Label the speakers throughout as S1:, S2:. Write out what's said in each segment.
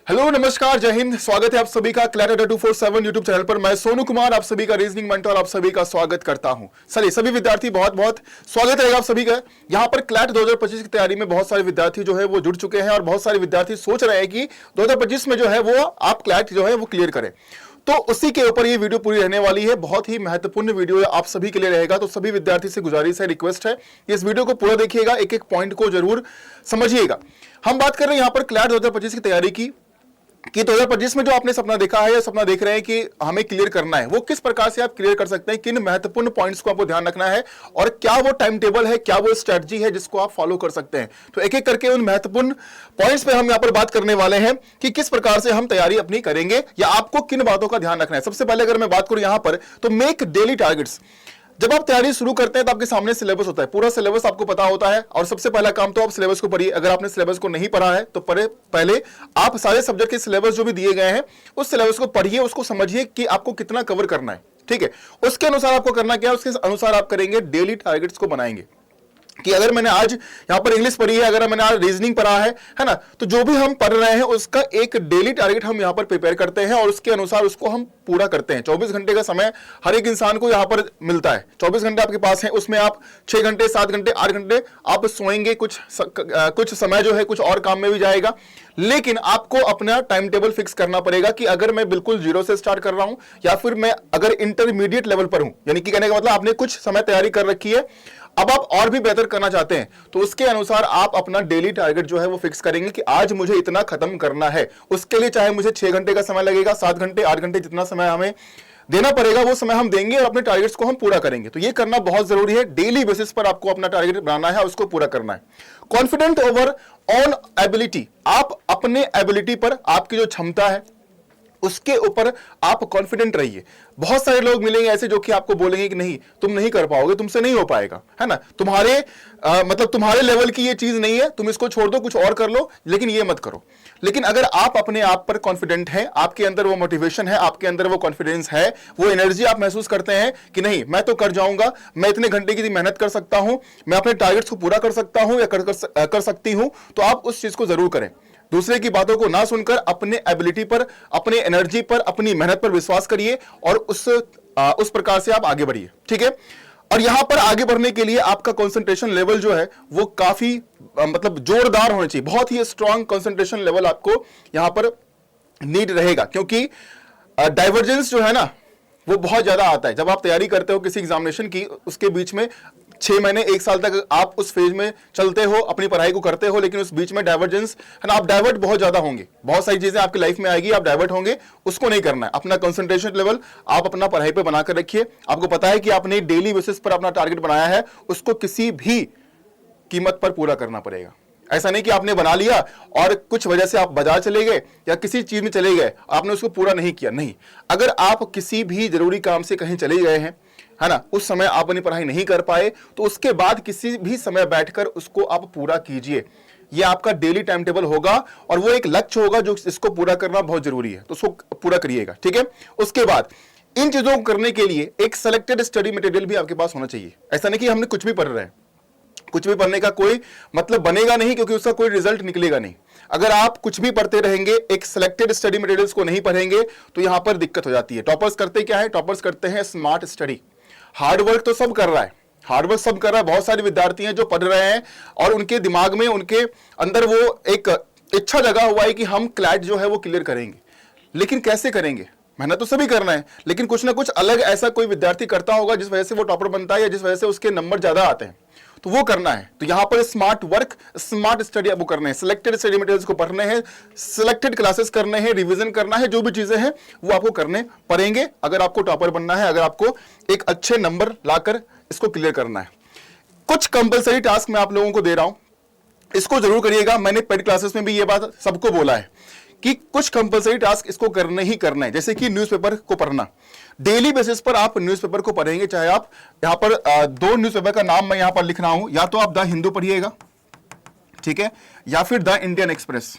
S1: Hello नमस्कार जय हिंद। स्वागत है आप सभी का क्लैट 247 यूट्यूब चैनल पर। मैं सोनू कुमार आप सभी का रीजनिंग मेंटर आप सभी का स्वागत करता हूं। चलिए सभी विद्यार्थी बहुत बहुत स्वागत रहेगा आप सभी का। यहां पर क्लैट 2025 की तैयारी में बहुत सारे विद्यार्थी जो है वो जुड़ चुके हैं और बहुत सारे विद्यार्थी सोच रहे हैं कि 2025 में जो है वो आप क्लैट जो है वो क्लियर करें। तो उसी के ऊपर ये वीडियो पूरी रहने वाली है। बहुत ही महत्वपूर्ण वीडियो आप सभी के लिए रहेगा। तो सभी विद्यार्थी से गुजारिश है, रिक्वेस्ट है, इस वीडियो को पूरा देखिएगा, एक एक पॉइंट को जरूर समझिएगा। हम बात कर रहे हैं यहाँ पर क्लैट 2025 की तैयारी की कि 2025 में जो आपने सपना देखा है या सपना देख रहे हैं कि हमें क्लियर करना है, वो किस प्रकार से आप क्लियर कर सकते हैं, किन महत्वपूर्ण पॉइंट्स को आपको ध्यान रखना है और क्या वो टाइम टेबल है, क्या वो स्ट्रेटजी है जिसको आप फॉलो कर सकते हैं। तो एक एक करके उन महत्वपूर्ण पॉइंट्स पे हम यहाँ पर बात करने वाले हैं कि किस प्रकार से हम तैयारी अपनी करेंगे या आपको किन बातों का ध्यान रखना है। सबसे पहले अगर मैं बात करूं यहाँ पर तो मेक डेली टारगेट्स। जब आप तैयारी शुरू करते हैं तो आपके सामने सिलेबस होता है, पूरा सिलेबस आपको पता होता है और सबसे पहला काम तो आप सिलेबस को पढ़िए। अगर आपने सिलेबस को नहीं पढ़ा है तो पहले आप सारे सब्जेक्ट के सिलेबस जो भी दिए गए हैं उस सिलेबस को पढ़िए, उसको समझिए कि आपको कितना कवर करना है। ठीक है, उसके अनुसार आपको करना क्या है, उसके अनुसार आप करेंगे, डेली टारगेट्स को बनाएंगे कि अगर मैंने आज यहां पर इंग्लिश पढ़ी है, अगर मैंने आज रीजनिंग पढ़ा है ना, तो जो भी हम पढ़ रहे हैं उसका एक डेली टारगेट हम यहां पर प्रिपेयर करते हैं और उसके अनुसार उसको हम पूरा करते हैं। 24 घंटे का समय हर एक इंसान को यहां पर मिलता है। 24 घंटे आपके पास है, उसमें आप 6 घंटे 7 घंटे 8 घंटे आप सोएंगे, कुछ समय जो है कुछ और काम में भी जाएगा। लेकिन आपको अपना टाइम टेबल फिक्स करना पड़ेगा कि अगर मैं बिल्कुल जीरो से स्टार्ट कर रहा हूं या फिर मैं अगर इंटरमीडिएट लेवल पर हूं, यानी कि कहने का मतलब आपने कुछ समय तैयारी कर रखी है, अब आप और भी बेहतर करना चाहते हैं, तो उसके अनुसार आप अपना डेली टारगेट जो है वो फिक्स करेंगे कि आज मुझे इतना खत्म करना है। उसके लिए चाहे मुझे 6 घंटे का समय लगेगा, 7 घंटे 8 घंटे, जितना समय हमें देना पड़ेगा वो समय हम देंगे और अपने टारगेट्स को हम पूरा करेंगे। तो ये करना बहुत जरूरी है। डेली बेसिस पर आपको अपना टारगेट बनाना है, उसको पूरा करना है। Confident over on ability. आप अपने एबिलिटी पर, आपकी जो क्षमता है उसके ऊपर आप कॉन्फिडेंट रहिए। बहुत सारे लोग मिलेंगे ऐसे जो कि आपको बोलेंगे कि नहीं तुम नहीं कर पाओगे, तुमसे नहीं हो पाएगा, है ना, तुम्हारे लेवल की ये चीज नहीं है, तुम इसको छोड़ दो, कुछ और कर लो, लेकिन ये मत करो। लेकिन अगर आप अपने आप पर कॉन्फिडेंट हैं, आपके अंदर वो मोटिवेशन है, आपके अंदर वो कॉन्फिडेंस है, वो एनर्जी आप महसूस करते हैं कि नहीं मैं तो कर जाऊंगा, मैं इतने घंटे की मेहनत कर सकता हूं, मैं अपने टारगेट्स को पूरा कर सकता हूं या कर सकती हूं, तो आप उस चीज को जरूर करें। दूसरे की बातों को ना सुनकर अपने एबिलिटी पर, अपने एनर्जी पर, अपनी मेहनत पर विश्वास करिए और उस प्रकार से आप आगे बढ़िए। ठीक है, और यहां पर आगे बढ़ने के लिए आपका कंसंट्रेशन लेवल जो है वो काफी मतलब जोरदार होना चाहिए। बहुत ही स्ट्रांग कंसंट्रेशन लेवल आपको यहां पर नीड रहेगा, क्योंकि डाइवर्जेंस जो है ना वो बहुत ज्यादा आता है। जब आप तैयारी करते हो किसी एग्जामिनेशन की, उसके बीच में 6 महीने 1 साल तक आप उस फेज में चलते हो, अपनी पढ़ाई को करते हो, लेकिन उस बीच में डाइवर्जेंस है ना, आप डाइवर्ट बहुत ज्यादा होंगे, बहुत सारी चीजें आपकी लाइफ में आएगी, आप डाइवर्ट होंगे, उसको नहीं करना है। अपना कंसंट्रेशन लेवल आप अपना पढ़ाई पे बनाकर रखिए। आपको पता है कि आपने डेली बेसिस पर अपना टारगेट बनाया है, उसको किसी भी कीमत पर पूरा करना पड़ेगा। ऐसा नहीं कि आपने बना लिया और कुछ वजह से आप बाजार चले गए या किसी चीज में चले गए, आपने उसको पूरा नहीं किया। नहीं, अगर आप किसी भी जरूरी काम से कहीं चले गए हैं, है ना, उस समय आप अपनी पढ़ाई नहीं कर पाए, तो उसके बाद किसी भी समय बैठकर उसको आप पूरा कीजिए। ये आपका डेली टाइम टेबल होगा और वो एक लक्ष्य होगा जो इसको पूरा करना बहुत जरूरी है, तो उसको पूरा करिएगा। ठीक है, उसके बाद इन चीजों को करने के लिए एक सिलेक्टेड स्टडी मटेरियल भी आपके पास होना चाहिए। ऐसा नहीं कि हमने कुछ भी पढ़ रहे हैं, कुछ भी पढ़ने का कोई मतलब बनेगा नहीं, क्योंकि उसका कोई रिजल्ट निकलेगा नहीं। अगर आप कुछ भी पढ़ते रहेंगे, एक सिलेक्टेड स्टडी मटेरियल्स को नहीं पढ़ेंगे, तो यहां पर दिक्कत हो जाती है। टॉपर्स करते क्या है, टॉपर्स करते हैं स्मार्ट स्टडी। हार्डवर्क तो सब कर रहा है, हार्डवर्क सब कर रहा है। बहुत सारे विद्यार्थी हैं जो पढ़ रहे हैं और उनके दिमाग में, उनके अंदर वो एक इच्छा जगा हुआ है कि हम क्लैट जो है वो क्लियर करेंगे, लेकिन कैसे करेंगे। मेहनत तो सभी करना है, लेकिन कुछ ना कुछ अलग ऐसा कोई विद्यार्थी करता होगा जिस वजह से वो टॉपर बनता है या जिस वजह से उसके नंबर ज्यादा आते हैं, तो वो करना है। तो यहां पर स्मार्ट वर्क, स्मार्ट स्टडी आपको करना है, सिलेक्टेड स्टडी मटेरियल्स को पढ़ने हैं, सिलेक्टेड क्लासेस करने हैं, रिवीजन करना है, जो भी चीजें हैं वो आपको करने पड़ेंगे अगर आपको टॉपर बनना है, अगर आपको एक अच्छे नंबर लाकर इसको क्लियर करना है। कुछ कंपलसरी टास्क मैं आप लोगों को दे रहा हूं, इसको जरूर करिएगा। मैंने पेड क्लासेस में भी ये बात सबको बोला है कि कुछ कंपलसरी टास्क इसको करने ही करना है। जैसे कि न्यूज़पेपर को पढ़ना, डेली बेसिस पर आप न्यूज़पेपर को पढ़ेंगे। चाहे आप यहां पर 2 न्यूज़पेपर का नाम मैं यहां पर लिख रहा हूं, या तो आप द हिंदू पढ़िएगा, ठीक है, या फिर द इंडियन एक्सप्रेस,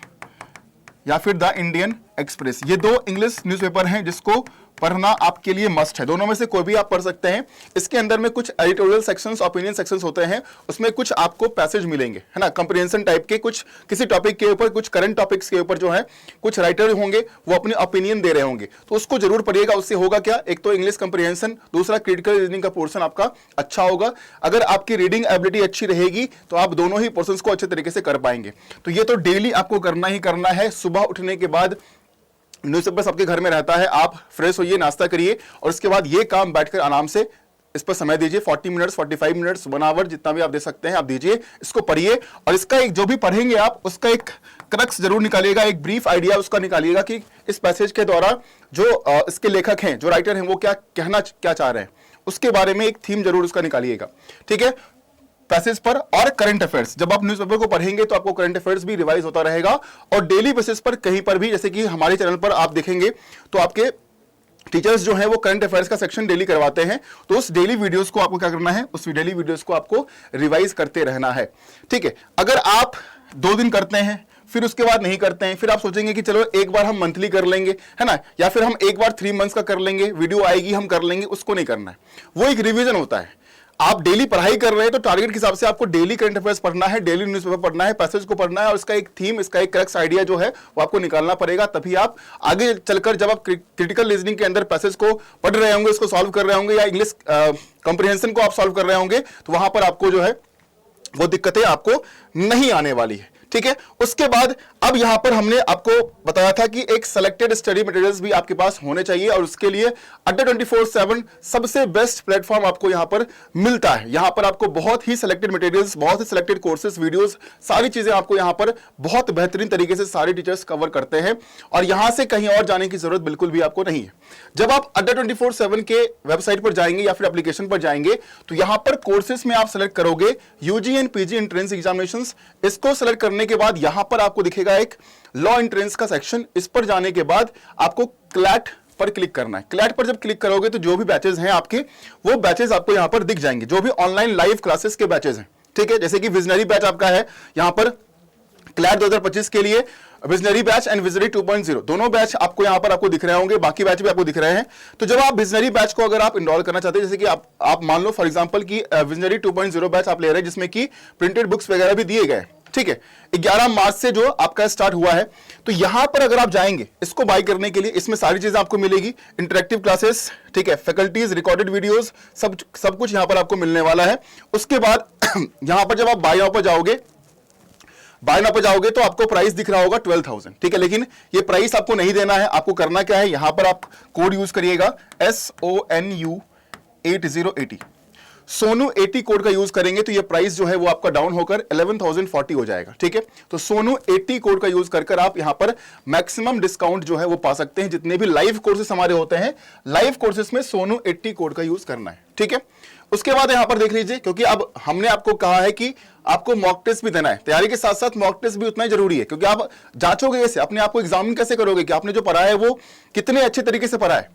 S1: या फिर द इंडियन एक्सप्रेस, ये दो इंग्लिश न्यूज़पेपर हैं जिसको पढ़ना आपके लिए मस्ट है। दोनों में से कोई भी आप पढ़ सकते हैं। इसके अंदर में कुछ एडिटोरियल सेक्शंस, ओपिनियन सेक्शंस होते हैं, उसमें कुछ आपको पैसेज मिलेंगे, है ना, कंप्रिहेंशन टाइप के, कुछ किसी टॉपिक के ऊपर, कुछ करंट टॉपिक्स के ऊपर जो है कुछ राइटर होंगे वो अपने ओपिनियन दे रहे होंगे, तो उसको जरूर पढ़िएगा। उससे होगा क्या, एक तो इंग्लिश कंप्रिहेंशन, दूसरा क्रिटिकल रीजनिंग का पोर्शन आपका अच्छा होगा। अगर आपकी रीडिंग एबिलिटी अच्छी रहेगी तो आप दोनों ही पोर्शंस को अच्छे तरीके से कर पाएंगे। तो ये तो डेली आपको करना ही करना है। सुबह उठने के बाद न्यूज़पेपर आपके घर में रहता है, आप फ्रेश होइए, नाश्ता करिए और उसके बाद ये काम बैठकर आराम से इस पर समय दीजिए। 40 मिनट्स, 45 मिनट्स, 1 आवर, जितना भी आप दे सकते हैं आप दीजिए, इसको पढ़िए। और इसका एक जो भी पढ़ेंगे आप, उसका एक क्रक्स जरूर निकालिएगा, एक ब्रीफ आइडिया उसका निकालिएगा कि इस पैसेज के द्वारा जो इसके लेखक हैं, जो राइटर हैं, वो क्या कहना क्या चाह रहे हैं, उसके बारे में एक थीम जरूर उसका निकालिएगा। ठीक है, पैसेज पर। और करंट अफेयर्स, जब आप न्यूज़पेपर को पढ़ेंगे तो आपको करंट अफेयर्स भी रिवाइज होता रहेगा। और डेली बेसिस पर कहीं पर भी, जैसे कि हमारे चैनल पर आप देखेंगे तो आपके टीचर्स जो हैं वो करंट अफेयर्स का सेक्शन डेली करवाते हैं, तो उस डेली वीडियोस को आपको क्या करना है, उस डेली वीडियोस को आपको रिवाइज करते रहना है। ठीक है, अगर आप 2 दिन करते हैं फिर उसके बाद नहीं करते हैं, फिर आप सोचेंगे कि चलो एक बार हम मंथली कर लेंगे, है ना, या फिर हम एक बार 3 मंथ्स का कर लेंगे, वीडियो आएगी हम कर लेंगे, उसको नहीं करना है। वो एक रिवीजन होता है। आप डेली पढ़ाई कर रहे हैं तो टारगेट के हिसाब से आपको डेली करंट अफेयर्स पढ़ना है, डेली न्यूज़पेपर पढ़ना है, पैसेज को पढ़ना है और इसका एक थीम, इसका एक क्रक्स आइडिया जो है वो आपको निकालना पड़ेगा। तभी आप आगे चलकर जब आप क्रिटिकल रीजनिंग के अंदर पैसेज को पढ़ रहे होंगे, इसको सॉल्व कर रहे होंगे, या इंग्लिश कंप्रिहेंशन को आप सॉल्व कर रहे होंगे, तो वहां पर आपको जो है वो दिक्कतें आपको नहीं आने वाली है। ठीक है, उसके बाद अब यहां पर हमने आपको बताया था कि एक सिलेक्टेड स्टडी मटेरियल्स भी आपके पास होने चाहिए और उसके लिए अड्डा 24/7 सबसे बेस्ट प्लेटफॉर्म आपको यहां पर मिलता है। यहां पर आपको बहुत ही सिलेक्टेड मटेरियल्स, बहुत ही सिलेक्टेड कोर्सेज, वीडियोस, सारी चीजें आपको यहां पर बहुत बेहतरीन तरीके से सारे टीचर्स कवर करते हैं और यहां से कहीं और जाने की जरूरत बिल्कुल भी आपको नहीं है। जब आप अड्डा 24/7 के वेबसाइट पर जाएंगे या फिर एप्लीकेशन पर जाएंगे तो यहां पर कोर्सेज में आप सेलेक्ट करोगे UG and PG entrance examinations. इसको सेलेक्ट करने के बाद यहां पर आपको दिखेगा एक लॉ एंट्रेंस का सेक्शन। इस पर जाने के बाद आपको क्लैट पर क्लिक करना है। क्लैट पर जब क्लिक करोगे तो जो भी बैचेस हैं आपके, वो बैचेस आपको यहां पर दिख जाएंगे, जो भी ऑनलाइन लाइव क्लासेस के बैचेस हैं। ठीक है, जैसे कि विजनरी बैच आपका है यहां पर क्लैट 2025 के लिए, विजनरी बैच एंड विजनरी 2.0 दोनों बैच आपको यहां पर आपको दिख रहे होंगे, बाकी बैच भी आपको दिख रहे हैं। तो जब आप विजनरी बैच को अगर आप इनरोल करना चाहते हैं, जैसे कि आप मान लो फॉर एग्जांपल कि विजनरी 2.0 बैच आप ले रहे हैं जिसमें कि प्रिंटेड बुक्स वगैरह भी दिए गए, ठीक है, 11 मार्च से जो आपका स्टार्ट हुआ है, तो यहां पर अगर आप जाएंगे इसको बाय करने के लिए, इसमें सारी चीजें आपको मिलेगी, इंटरेक्टिव क्लासेस, ठीक है, फैकल्टीज, रिकॉर्डेड वीडियोस, सब कुछ यहां पर आपको मिलने वाला है। उसके बाद यहां पर जब आप बाय नाउ पर जाओगे, तो आपको प्राइस दिख रहा होगा 12,000, ठीक है, लेकिन ये प्राइस आपको नहीं देना है। आपको करना क्या है, यहां पर आप कोड यूज करिएगा SONU 8080, सोनू 80 कोड का यूज करेंगे तो ये प्राइस जो है वो आपका डाउन होकर 11,040 हो जाएगा। ठीक है, तो सोनू 80 कोड का यूज कर आप यहां पर मैक्सिमम डिस्काउंट जो है वो पा सकते हैं। जितने भी लाइव कोर्सेस हमारे होते हैं, लाइव कोर्सेस में सोनू 80 कोड का यूज करना है। ठीक है, उसके बाद यहां पर देख लीजिए, क्योंकि अब हमने आपको कहा है कि आपको मॉक टेस्ट भी देना है, तैयारी के साथ साथ मॉक टेस्ट भी उतना ही जरूरी है, क्योंकि आप जांचोगे कैसे, अपने आप को एग्जामिन कैसे करोगे कि आपने जो पढ़ा है वो कितने अच्छे तरीके से पढ़ा है,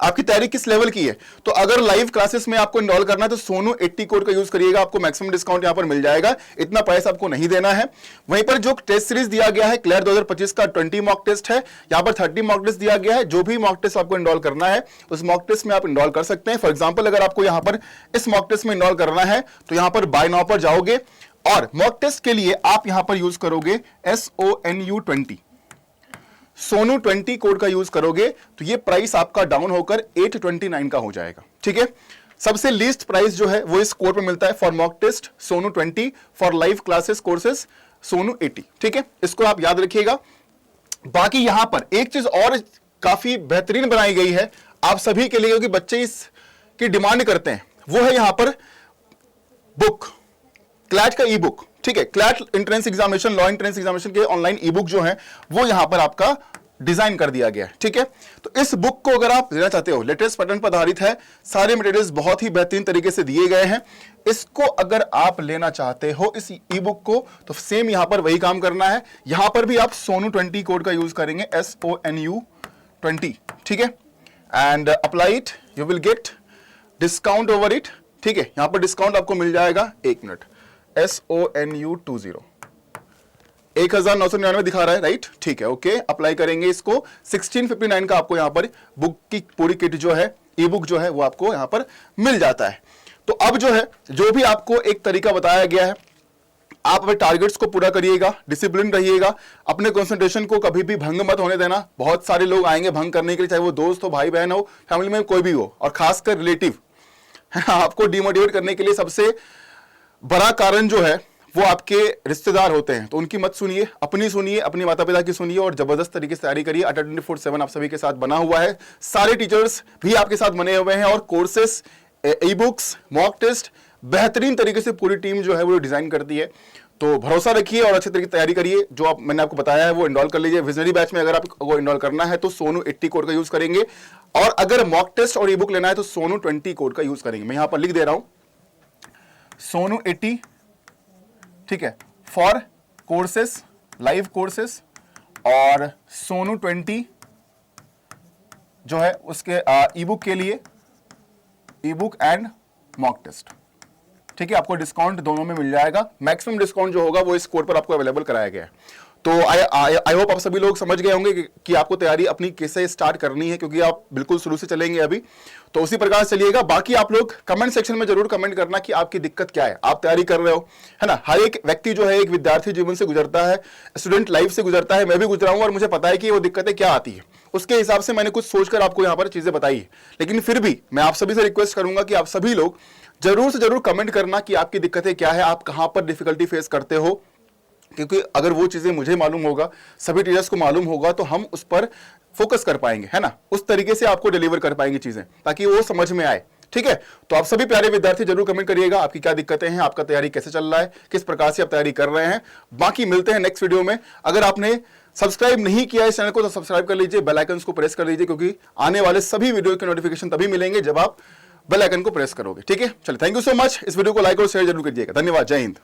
S1: आपकी तैयारी किस लेवल की है। तो अगर लाइव क्लासेस में आपको इनरोल करना है तो सोनू 80 कोड का यूज करिएगा, आपको मैक्सिमम डिस्काउंट यहां पर मिल जाएगा, इतना पैसा आपको नहीं देना है। वहीं पर जो टेस्ट सीरीज दिया गया है क्लियर 2025 का 20 मॉक टेस्ट है, यहां पर 30 मॉक टेस्ट दिया गया है। जो भी मॉक टेस्ट आपको इनरोल करना है उस मॉक टेस्ट में आप इनरोल कर सकते हैं। फॉर एग्जाम्पल अगर आपको यहां पर इस मॉक टेस्ट में इनरोल करना है तो यहां पर बाय नाउ पर जाओगे और मॉक टेस्ट के लिए आप यहां पर यूज करोगे SONU 20, सोनू 20 कोड का यूज करोगे तो ये प्राइस आपका डाउन होकर 829 का हो जाएगा। ठीक है, सबसे लीस्ट प्राइस जो है वो इस कोड पे मिलता है for mock test Sonu 20, for live classes courses Sonu 80। ठीक है, इसको आप याद रखिएगा। बाकी यहां पर एक चीज और काफी बेहतरीन बनाई गई है आप सभी के लिए, क्योंकि बच्चे इसकी डिमांड करते हैं, वो है यहां पर बुक, क्लैट का ई बुक। ठीक है, CLAT entrance examination, law entrance examination के ऑनलाइन ई बुक जो है वो यहां पर आपका डिजाइन कर दिया गया है। ठीक है, तो इस बुक को अगर आप लेना चाहते हो, लेटेस्ट पैटर्न पर आधारित है, सारे मटेरियल्स बहुत ही बेहतरीन तरीके से दिए गए हैं। इसको अगर आप लेना चाहते हो इस ई बुक को, तो सेम यहां पर वही काम करना है। यहां पर भी आप सोनू 20 कोड का यूज करेंगे, SONU 20। ठीक है, and apply it, you will get discount over it. ठीक है, यहां पर डिस्काउंट आपको मिल जाएगा, एक मिनट, SONU 20, 1999 दिखा रहा है, राइट? ठीक है, ओके, अप्लाई करेंगे इसको। 1659 का आपको यहाँ पर बुक की पूरी किट जो है, ई बुक जो है वो आपको यहाँ पर मिल जाता है। तो अब जो है, जो भी आपको एक तरीका बताया गया है, आप अपने टारगेट्स को पूरा करिएगा, डिसिप्लिन रहिएगा, अपने कंसंट्रेशन को कभी भी भंग मत होने देना। बहुत सारे लोग आएंगे भंग करने के लिए, चाहे वो दोस्त हो, भाई बहन हो, फैमिली में कोई भी हो, और खासकर रिलेटिव आपको डिमोटिवेट करने के लिए सबसे बड़ा कारण जो है वो आपके रिश्तेदार होते हैं। तो उनकी मत सुनिए, अपनी सुनिए, अपने माता पिता की सुनिए और जबरदस्त तरीके से तैयारी करिए। अड्डा 24/7 आप सभी के साथ बना हुआ है, सारे टीचर्स भी आपके साथ बने हुए हैं, और courses, e books, mock test बेहतरीन तरीके से पूरी टीम जो है वो डिजाइन करती है। तो भरोसा रखिए और अच्छे तरीके से तैयारी करिए। जो मैंने आपको बताया है वो इनरोल कर लीजिए। विजनरी बैच में अगर आपको इनरोल करना है तो सोनू 80 कोड का यूज करेंगे, और अगर मॉक टेस्ट और ई बुक लेना है तो सोनू 20 कोड का यूज करेंगे। मैं यहां पर लिख दे रहा हूं, सोनू 80, ठीक है, फॉर कोर्सेस, लाइव कोर्सेस, और सोनू 20 जो है उसके ई बुक के लिए, e book and mock test. ठीक है, आपको डिस्काउंट दोनों में मिल जाएगा। मैक्सिमम डिस्काउंट जो होगा वो इस कोड पर आपको अवेलेबल कराया गया है। तो आई होप आप सभी लोग समझ गए होंगे कि आपको तैयारी अपनी कैसे स्टार्ट करनी है, क्योंकि आप बिल्कुल शुरू से चलेंगे अभी। तो उसी प्रकार से चलिएगा। बाकी आप लोग कमेंट सेक्शन में जरूर कमेंट करना कि आपकी दिक्कत क्या है, आप तैयारी कर रहे हो, है ना। हर एक व्यक्ति जो है एक विद्यार्थी जीवन से गुजरता है, स्टूडेंट लाइफ से गुजरता है, मैं भी गुजरा हूं, और मुझे पता है कि वो दिक्कतें क्या आती है। उसके हिसाब से मैंने कुछ सोचकर आपको यहाँ पर चीजें बताई है। लेकिन फिर भी मैं आप सभी से रिक्वेस्ट करूंगा कि आप सभी लोग जरूर से जरूर कमेंट करना कि आपकी दिक्कतें क्या है, आप कहां पर डिफिकल्टी फेस करते हो, क्योंकि अगर वो चीजें मुझे मालूम होगा, सभी टीचर्स को मालूम होगा, तो हम उस पर फोकस कर पाएंगे, है ना। उस तरीके से आपको डिलीवर कर पाएंगे चीजें, ताकि वो समझ में आए। ठीक है, तो आप सभी प्यारे विद्यार्थी जरूर कमेंट करिएगा आपकी क्या दिक्कतें हैं, आपका तैयारी कैसे चल रहा है, किस प्रकार से आप तैयारी कर रहे हैं। बाकी मिलते हैं नेक्स्ट वीडियो में। अगर आपने सब्सक्राइब नहीं किया इस चैनल को तो सब्सक्राइब कर लीजिए, बेल आइकन को प्रेस कर लीजिए, क्योंकि आने वाले सभी वीडियो के नोटिफिकेशन तभी मिलेंगे जब आप बेल आइकन को प्रेस करोगे। ठीक है, चलिए, थैंक यू सो मच। इस वीडियो को लाइक और शेयर जरूर कीजिएगा। धन्यवाद, जय हिंद।